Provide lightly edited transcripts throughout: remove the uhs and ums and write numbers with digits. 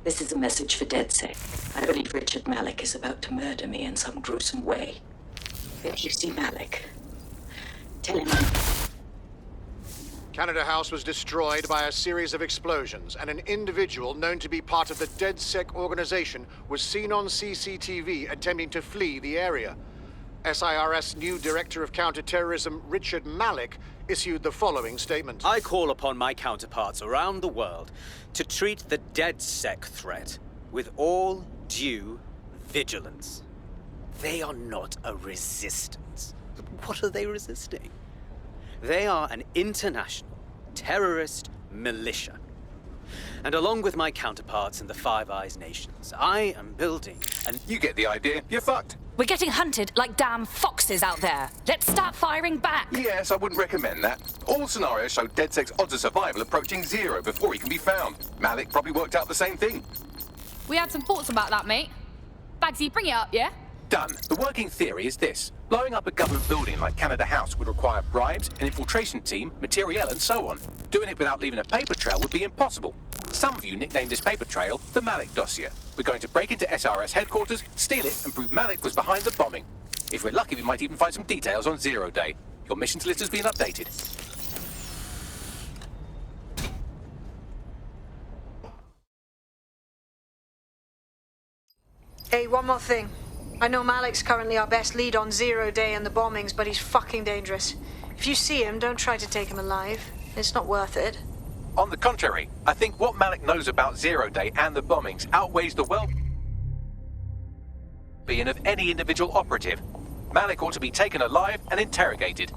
This is a message for DedSec. I believe Richard Malik is about to murder me in some gruesome way. If you see Malik, tell him Canada House was destroyed by a series of explosions, and an individual known to be part of the DedSec organization was seen on CCTV attempting to flee the area. SIRS new Director of Counterterrorism, Richard Malik, issued the following statement. I call upon my counterparts around the world to treat the DedSec threat with all due vigilance. They are not a resistance. What are they resisting? They are an international terrorist militia. And along with my counterparts in the Five Eyes nations, I am building an... You get the idea. You're fucked. We're getting hunted like damn foxes out there. Let's start firing back. Yes, I wouldn't recommend that. All scenarios show DedSec's odds of survival approaching 0 before he can be found. Malik probably worked out the same thing. We had some thoughts about that, mate. Bagsy, bring it up, yeah? Done. The working theory is this. Blowing up a government building like Canada House would require bribes, an infiltration team, materiel, and so on. Doing it without leaving a paper trail would be impossible. Some of you nicknamed this paper trail the Malik Dossier. We're going to break into SRS headquarters, steal it, and prove Malik was behind the bombing. If we're lucky, we might even find some details on 0 Day. Your missions list has been updated. Hey, one more thing. I know Malik's currently our best lead on 0 Day and the bombings, but he's fucking dangerous. If you see him, don't try to take him alive. It's not worth it. On the contrary, I think what Malik knows about 0 Day and the bombings outweighs the well-being of any individual operative. Malik ought to be taken alive and interrogated.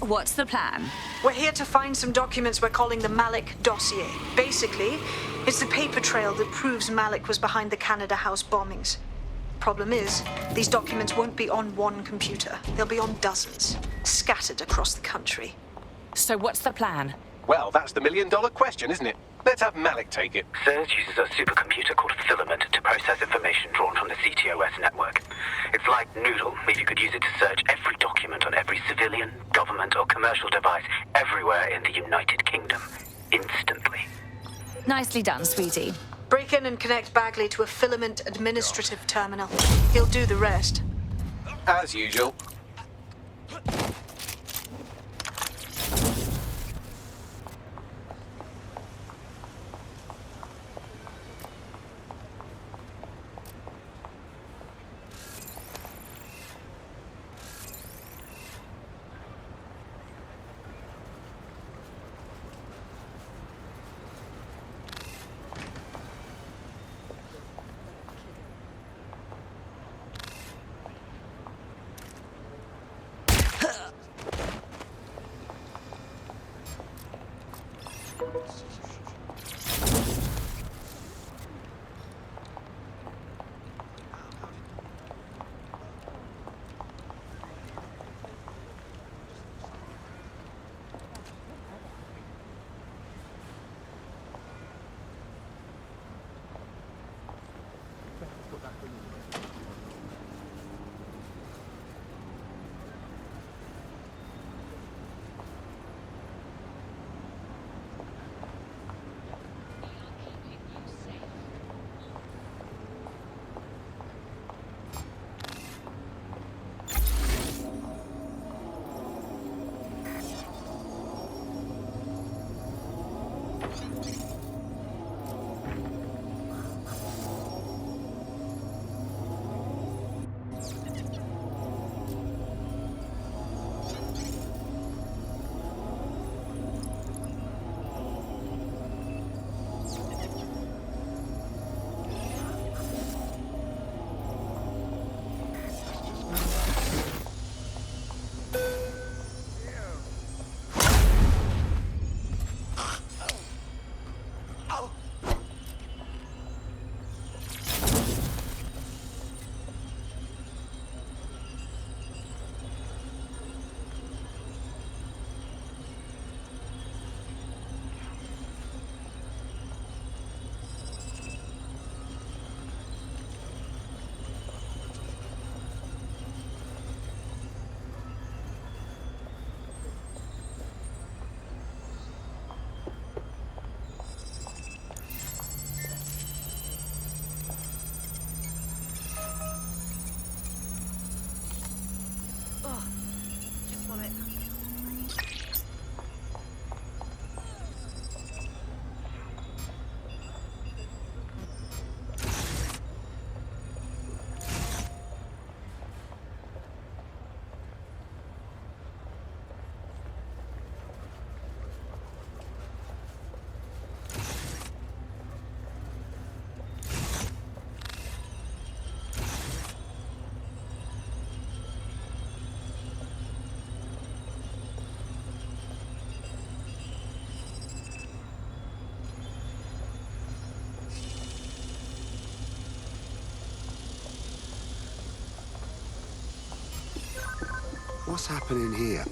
What's the plan? We're here to find some documents we're calling the Malik Dossier. Basically, it's the paper trail that proves Malik was behind the Canada House bombings. Problem is, these documents won't be on one computer. They'll be on dozens, scattered across the country. So what's the plan? Well, that's the million-dollar question, isn't it? Let's have Malik take it. CERS uses a supercomputer called Filament to process information drawn from the CTOS network. It's like Noodle, if you could use it to search every document on every civilian, government, or commercial device everywhere in the United Kingdom, instantly. Nicely done, sweetie. Break in and connect Bagley to a Filament administrative terminal. He'll do the rest. As usual. What's happening here?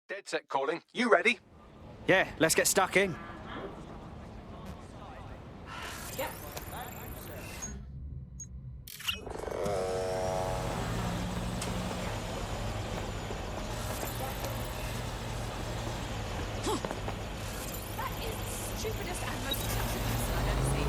DedSec calling. You ready? Yeah, let's get stuck in. That is the stupidest and most attractive person I've ever seen.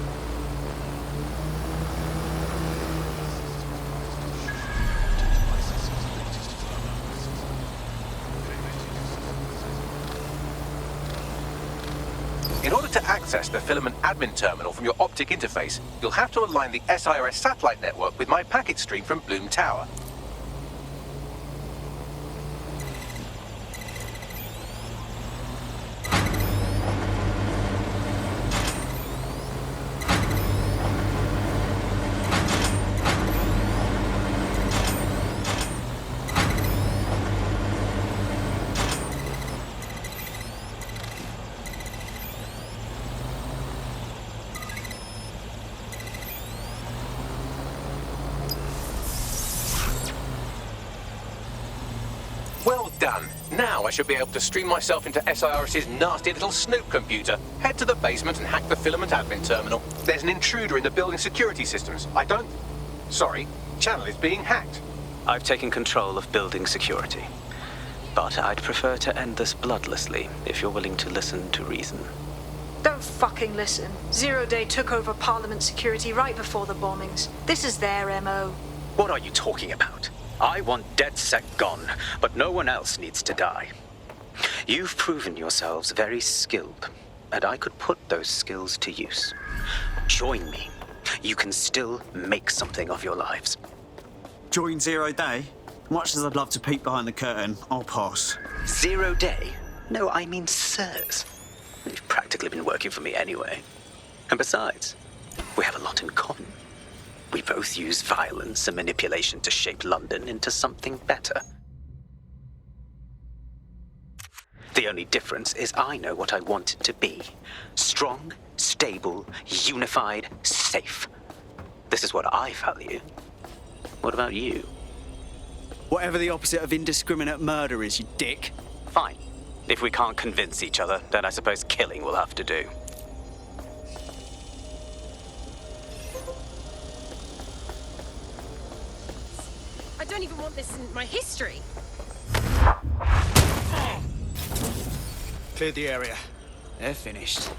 In order to access the filament admin terminal from your optic interface, you'll have to align the SIRS satellite network with my packet stream from Bloom Tower. Well done. Now I should be able to stream myself into SIRS's nasty little snoop computer, head to the basement and hack the filament admin terminal. There's an intruder in the building security systems. Sorry, channel is being hacked. I've taken control of building security. But I'd prefer to end this bloodlessly, if you're willing to listen to reason. Don't fucking listen. Zero Day took over Parliament security right before the bombings. This is their MO. What are you talking about? I want DedSec gone, but no one else needs to die. You've proven yourselves very skilled, and I could put those skills to use. Join me. You can still make something of your lives. Join Zero Day? Much as I'd love to peek behind the curtain, I'll pass. 0 Day? No, I mean sirs. You've practically been working for me anyway. And besides, we have a lot in common. We both use violence and manipulation to shape London into something better. The only difference is I know what I want it to be. Strong, stable, unified, safe. This is what I value. What about you? Whatever the opposite of indiscriminate murder is, you dick. Fine. If we can't convince each other, then I suppose killing will have to do. I don't even want this in my history. Cleared the area. They're finished.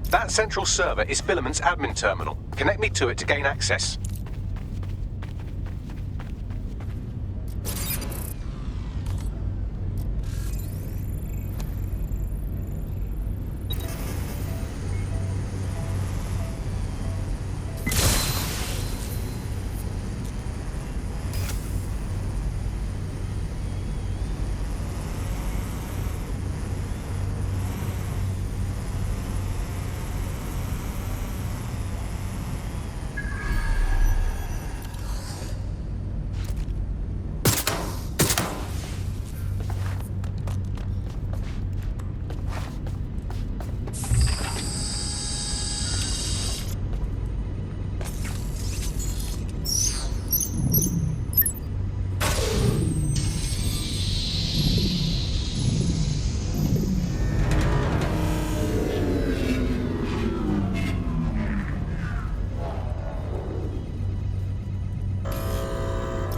That central server is Filament's admin terminal. Connect me to it to gain access.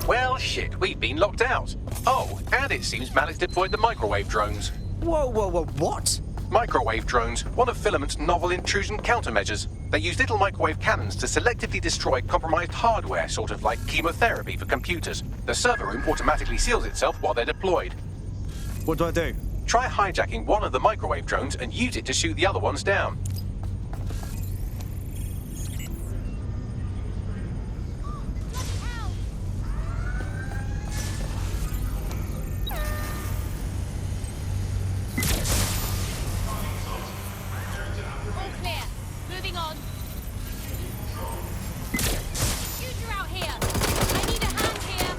Well, shit, we've been locked out. Oh, and it seems Malik deployed the microwave drones. Whoa, what? Microwave drones, one of Filament's novel intrusion countermeasures. They use little microwave cannons to selectively destroy compromised hardware, sort of like chemotherapy for computers. The server room automatically seals itself while they're deployed. What do I do? Try hijacking one of the microwave drones and use it to shoot the other ones down. All clear. Moving on. Shooter out here. I need a hand here.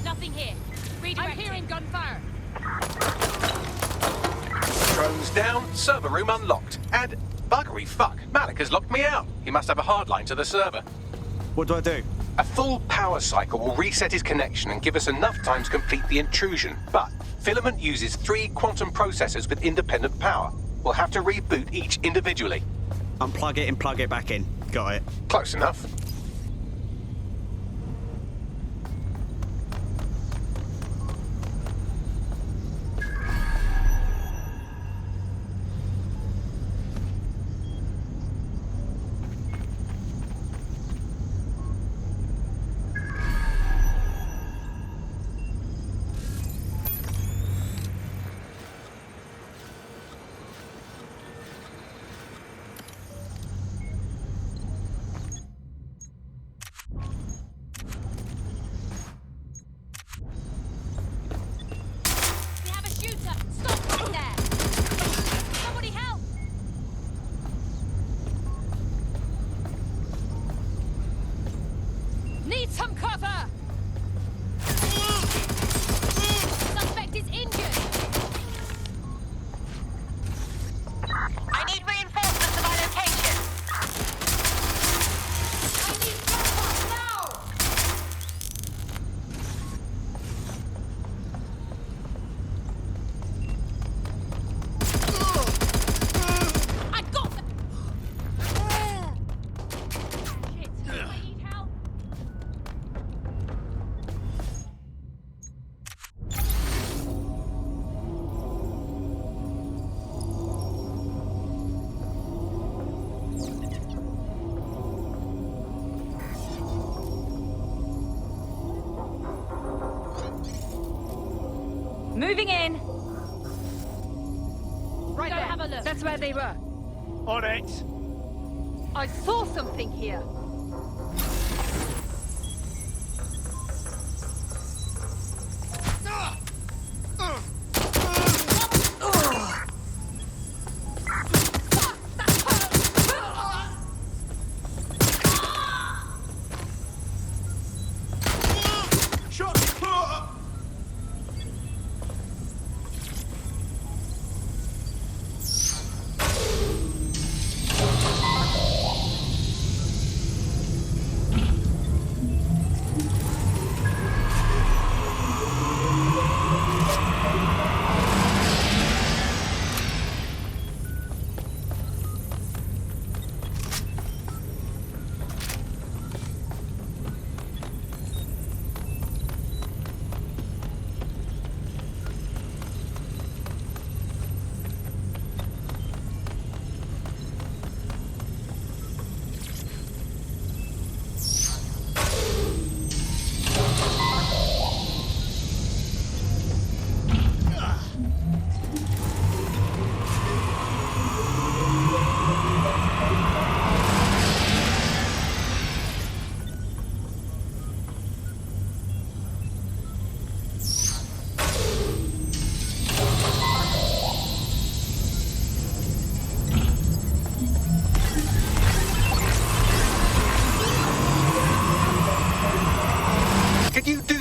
Nothing here. Redirect. I'm hearing gunfire. Drones down, server room unlocked. And buggery fuck, Malik has locked me out. He must have a hard line to the server. What do I do? A full power cycle will reset his connection and give us enough time to complete the intrusion. But Filament uses 3 quantum processors with independent power. We'll have to reboot each individually. Unplug it and plug it back in. Got it. Close enough. Moving in. Right there. Have a look. That's where they were. On it. I saw something here.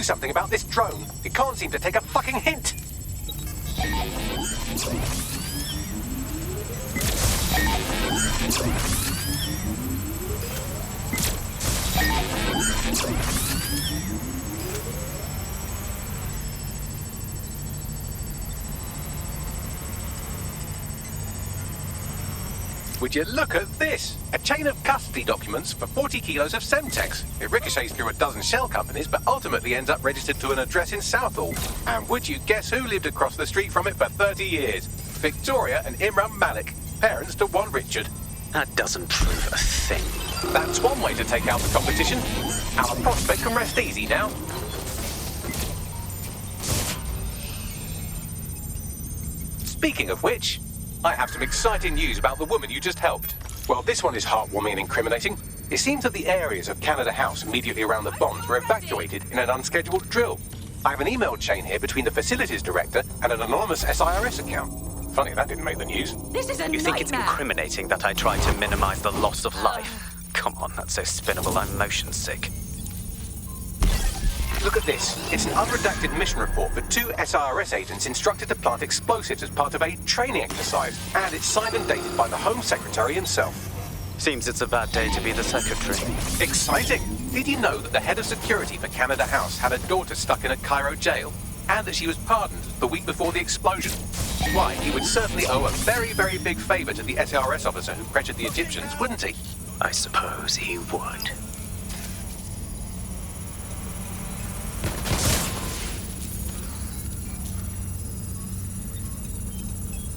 Something about this drone. It can't seem to take a fucking hint. Would you look at this? A chain of custody documents for 40 kilos of Semtex. It ricochets through a dozen shell companies, but ultimately ends up registered to an address in Southall. And would you guess who lived across the street from it for 30 years? Victoria and Imran Malik, parents to one Richard. That doesn't prove a thing. That's one way to take out the competition. Our prospect can rest easy now. Speaking of which, I have some exciting news about the woman you just helped. Well, this one is heartwarming and incriminating. It seems that the areas of Canada House immediately around the bombs were evacuated in an unscheduled drill. I have an email chain here between the facilities director and an anonymous SIRS account. Funny that didn't make the news. This is a You think it's incriminating that I tried to minimize the loss of life? Come on, that's so spinnable I'm motion sick. Look at this. It's an unredacted mission report for 2 SIRS agents instructed to plant explosives as part of a training exercise, and it's signed and dated by the Home Secretary himself. Seems it's a bad day to be the secretary. Exciting! Did you know that the head of security for Canada House had a daughter stuck in a Cairo jail, and that she was pardoned the week before the explosion? Why, he would certainly owe a very, very big favor to the SIRS officer who pressured the Egyptians, wouldn't he? I suppose he would.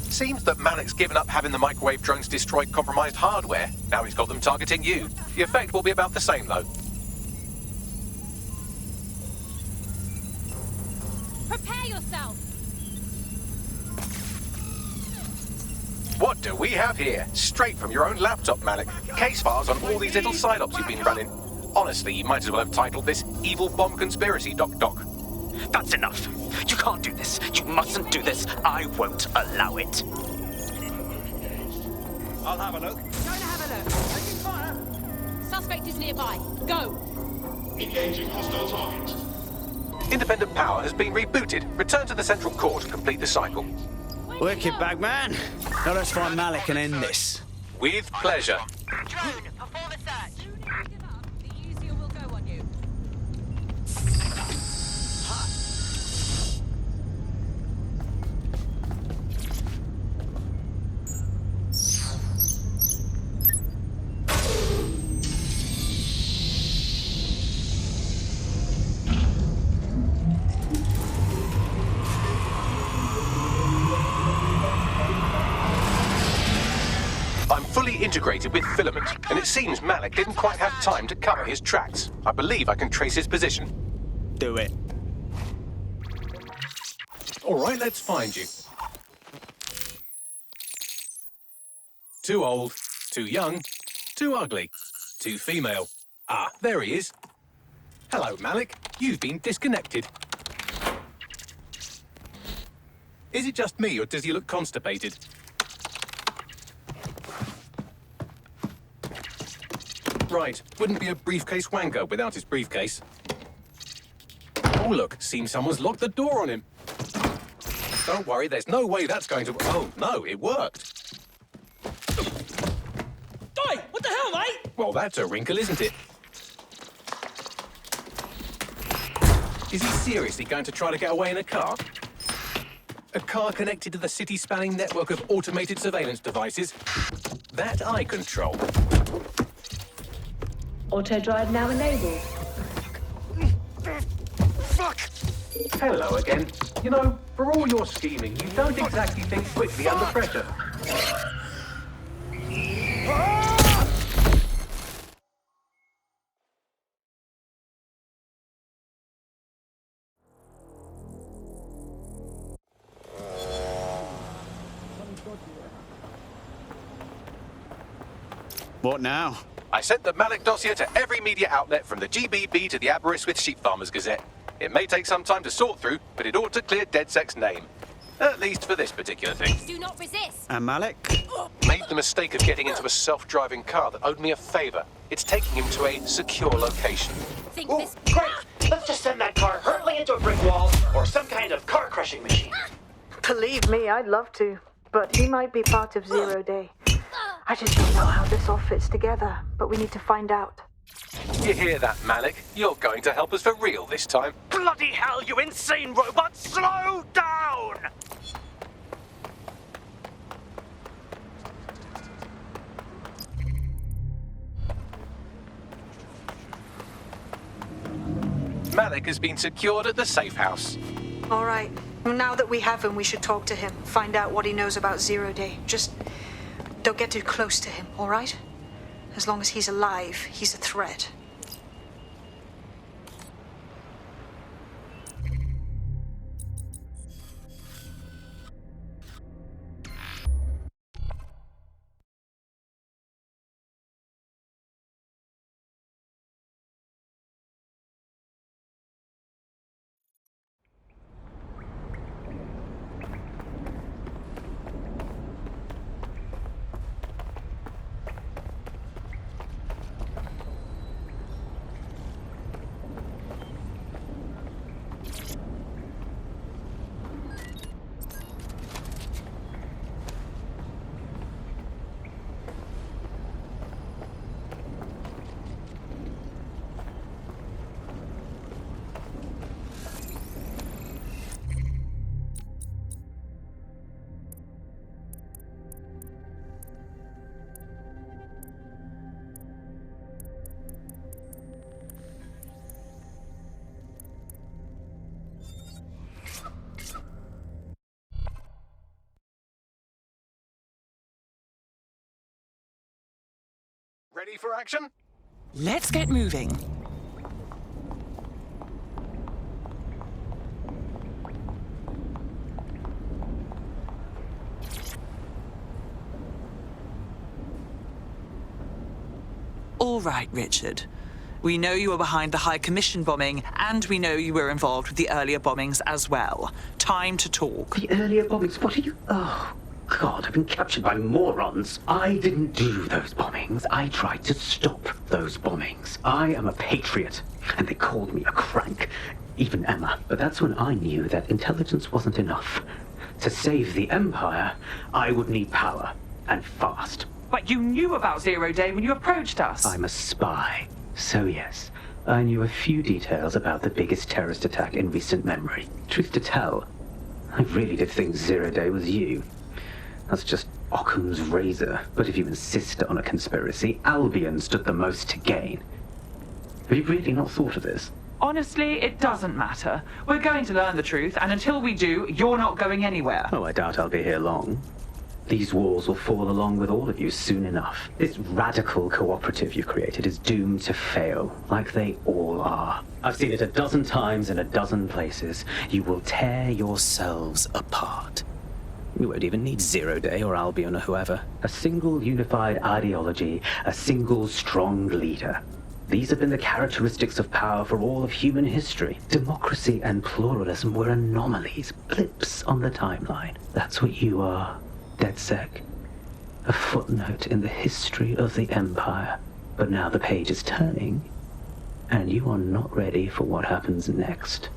Seems that Malik's given up having the microwave drones destroy compromised hardware. Now he's got them targeting you. The effect will be about the same, though. Prepare yourself! What do we have here? Straight from your own laptop, Malik. Case files on all these little side ops you've been running. Honestly, you might as well have titled this Evil Bomb Conspiracy, Doc. That's enough. You can't do this. You mustn't do this. I won't allow it. I'll have a look. Go to have a look. Taking fire. Suspect is nearby. Go. Engaging hostile target. Independent power has been rebooted. Return to the central core to complete the cycle. Wicked, Bagman. Now let's find Malik and end this. With pleasure. Drone, perform a search. Give up, the easier will go on you. I'm fully integrated with Filament, and it seems Malik didn't quite have time to cover his tracks. I believe I can trace his position. Do it. All right, let's find you. Too old, too young, too ugly, too female. Ah, there he is. Hello, Malik. You've been disconnected. Is it just me, or does he look constipated? Right, wouldn't be a briefcase wanker without his briefcase. Oh, look, seems someone's locked the door on him. Don't worry, there's no way that's going to... Oh, no, it worked. Oi, what the hell, mate? Well, that's a wrinkle, isn't it? Is he seriously going to try to get away in a car? A car connected to the city-spanning network of automated surveillance devices? That I control. Auto-drive now enabled. Fuck! Hello again. You know, for all your scheming, you don't exactly think quickly under pressure. What now? I sent the Malik dossier to every media outlet from the GBB to the Aberystwyth Sheep Farmers Gazette. It may take some time to sort through, but it ought to clear DedSec's name. At least for this particular thing. Do not resist. And Malik? Made the mistake of getting into a self-driving car that owed me a favor. It's taking him to a secure location. Think Ooh, this. great! Let's just send that car hurtling into a brick wall or some kind of car-crushing machine. Believe me, I'd love to. But he might be part of Zero Day. I just don't know how this all fits together, but we need to find out. You hear that, Malik? You're going to help us for real this time. Bloody hell, you insane robot! Slow down! Malik has been secured at the safe house. All right. Now that we have him, we should talk to him. Find out what he knows about Zero Day. Just don't get too close to him, all right? As long as he's alive, he's a threat. Ready for action? Let's get moving. All right, Richard. We know you were behind the High Commission bombing, and we know you were involved with the earlier bombings as well. Time to talk. The earlier bombings? What are you... Oh, God, I've been captured by morons. I didn't do those bombings. I tried to stop those bombings. I am a patriot, and they called me a crank. Even Emma. But that's when I knew that intelligence wasn't enough. To save the Empire, I would need power, and fast. But you knew about Zero Day when you approached us. I'm a spy. So yes, I knew a few details about the biggest terrorist attack in recent memory. Truth to tell, I really did think Zero Day was you. That's just Occam's razor. But if you insist on a conspiracy, Albion stood the most to gain. Have you really not thought of this? Honestly, it doesn't matter. We're going to learn the truth, and until we do, you're not going anywhere. Oh, I doubt I'll be here long. These walls will fall along with all of you soon enough. This radical cooperative you created is doomed to fail, like they all are. I've seen it a dozen times in a dozen places. You will tear yourselves apart. We won't even need Zero Day or Albion or whoever. A single unified ideology, a single strong leader. These have been the characteristics of power for all of human history. Democracy and pluralism were anomalies, blips on the timeline. That's what you are, DedSec. A footnote in the history of the Empire. But now the page is turning, and you are not ready for what happens next.